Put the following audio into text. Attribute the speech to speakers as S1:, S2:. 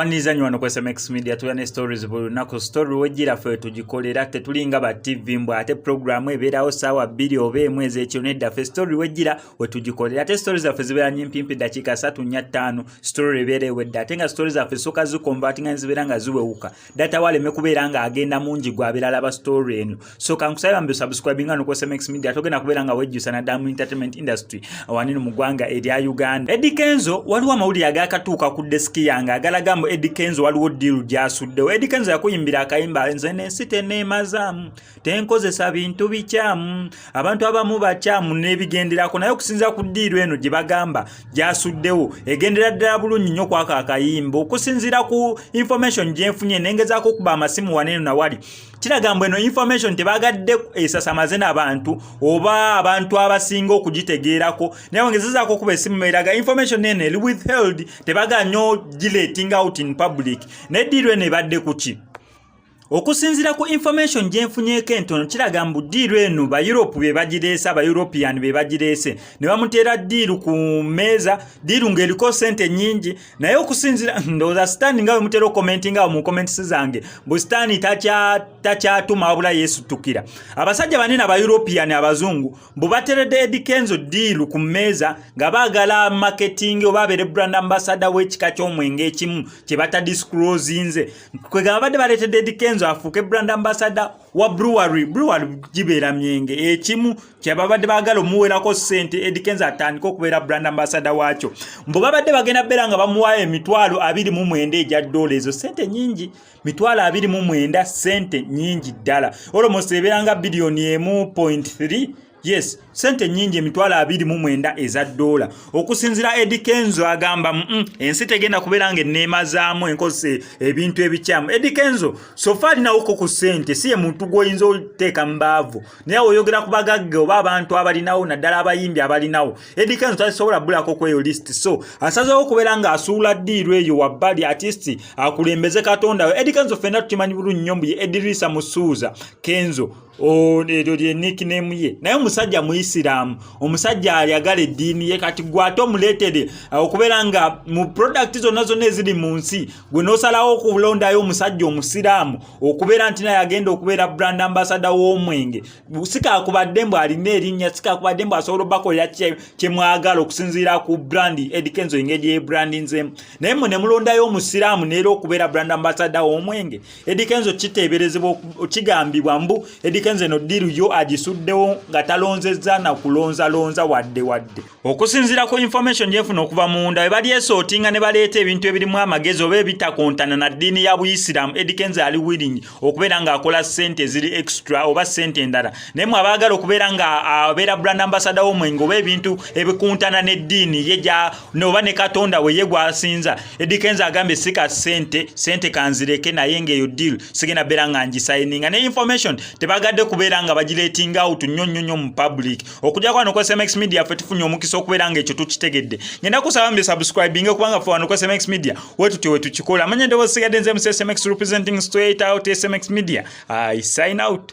S1: Kwaniriza nnyo wano ku SMX Media tuyane stories buli lunaku. Story wejjira ffe tugikolera tetulinga ba TV mbwa ate programu ebeerawo ssaawa 2 oba emwezi ekyo nedda ffe story wejjira we tugikolera ate stories zaffe zibeera nyimpimpi dakiika 3 4 5 story ebeera ewedde ate nga stories zaffe soka zikombatinga zibeera nga ziwewuka data waleme kubeera nga agenda mungi gwa abirala ba story eno soka nkusaba mbe subscribe nga no ku SMX Media togenda kubeera nga wejjusa na damu entertainment industry awanino mu ggwanga erya Uganda. Eddie Kenzo waliwo amawulire agakatuuka ku deski yange agalaga Eddie Kenzo waliwo deal gyasuddewo. Eddie Kenzo yakuyimbira akayimba nze n'ensi tenneemazaamu tenkozesa bintu bikyamu abantu abamu bakyamu n'ebigenderako naye okusinza ku deal eno gye bagamba gyasuddewo egendera ddala bulungi nnyo kwako akayimba okusinzira ku information gye nfunye nengezaako okuba amasimu waneeno na wali kiraga mbu eno information tebagadde esasamaze n'abantu oba abantu abasinga okugitegeerako naye ongezezaako okuba essimu eraga information eno eri withheld tebaga nnyo gileeting out in public neddiirwe ne badde kuki okusinzira ku information gye nfunyeeko entono kiraga mbu diiru eno ba Europe be bagireese aba European be bagireese ne bamuteera diiru ku meeza diiru ng'eriko sente nnyingi naye okusinzira ndowooza Stan nga we mutera okukomentinga mu comments zange mbu Stan takyatuma wabula yeesuttukira abasajja banene aba European abazungu mbu bateredde Eddie Kenzo diiru ku meeza nga baagala marketing oba abeere brand ambassador w'ekika ky'omwenge ekimu kye batadisclosinze kwegamba badde baleetedde Eddie Kenzo afuuke brand ambassador wa brewery gibeera myenge ekimu kyababadde baagala omuweerako ssente Eddie Kenzo atandika okubeera brand ambassador waakyo mbu babadde bagenda beera nga bamuwaayo emitwalo 29 egya dola ezo ssente nyingi mitwalo 29 ssente nyingi ddala almost ebeera nga biliyoni 1.3 yes sente nyingi emitwalo 29 eza dola okusinzira Eddie Kenzo agamba ensi tegenda kubeera nga enneemazaamu enkozese ebintu ebikyamu Eddie Kenzo sofa alinawo ku ssente si ye muntu gw'oyinza oteeka mu baavu naye oyogera ku bagagge oba abantu abalinawo naddala abayimbi abalinawo Eddie Kenzo tasobola bulako ku eyo list so asazeewo okubeera nga asuula ddiiru eyo wabbali artist akulembeze Katonda we Eddie Kenzo ffenna tukimanyi bulungi nnyo mbu ye Edrisa Musuuza Kenzo eryo lye nickname ye naye omusajja muisiraamu omusajja ayagala eddiini ye kati gwate omuleetere okubeera nga mu product zonna eziri mu nsi gwe n'osalawo okulondayo omusajja omusiraamu okubeera nti naye agenda okubeera brand ambassador w'omwenge sikakubadde mbu alina erinnya sikakubadde mbu asobola obakolera kye mwagala okusinziira ku brand Eddie Kenzo engeri yebrandinzemu naye mmwe ne mulondayo omusiraamu neera okubeera brand ambassador w'omwenge Eddie Kenzo kiteeberezebwa kigambibwa mbu Eddie Kenzo eno diiru yo agisuddewo nga talonzezza na kulonzalonza wadde okusinziira ku information gyefuna okuva munda we bali esootinga ne baleeta ebintu ebirimu amagezi oba ebitakontana na ddiini ya Buyisiraamu Eddie Kenzo ali willing okubeera ng'akola ssente ziri extra oba ssente endala naye mwe abaagala okubeera nga abeera brand ambassador w'omwenge oba ebintu ebikuntana n'eddiini ye oba ne Katonda we ye gw'asinza Eddie Kenzo agambye sika ssente kanzireke naye ng'eyo deal sigenda beera nga ngisayininga ne information tebagadde kubeera nga bagileeting out nnyo mu public okujja kwano ku SMX Media ffe tufunye omukisa okubeera nga ekyo tukitegedde ngenda kusaba mbe subscribing okubanga ffe wano ku SMX Media we tukikola amanya ndowooza sigadde nze mu SMX representing straight out SMX Media I sign out.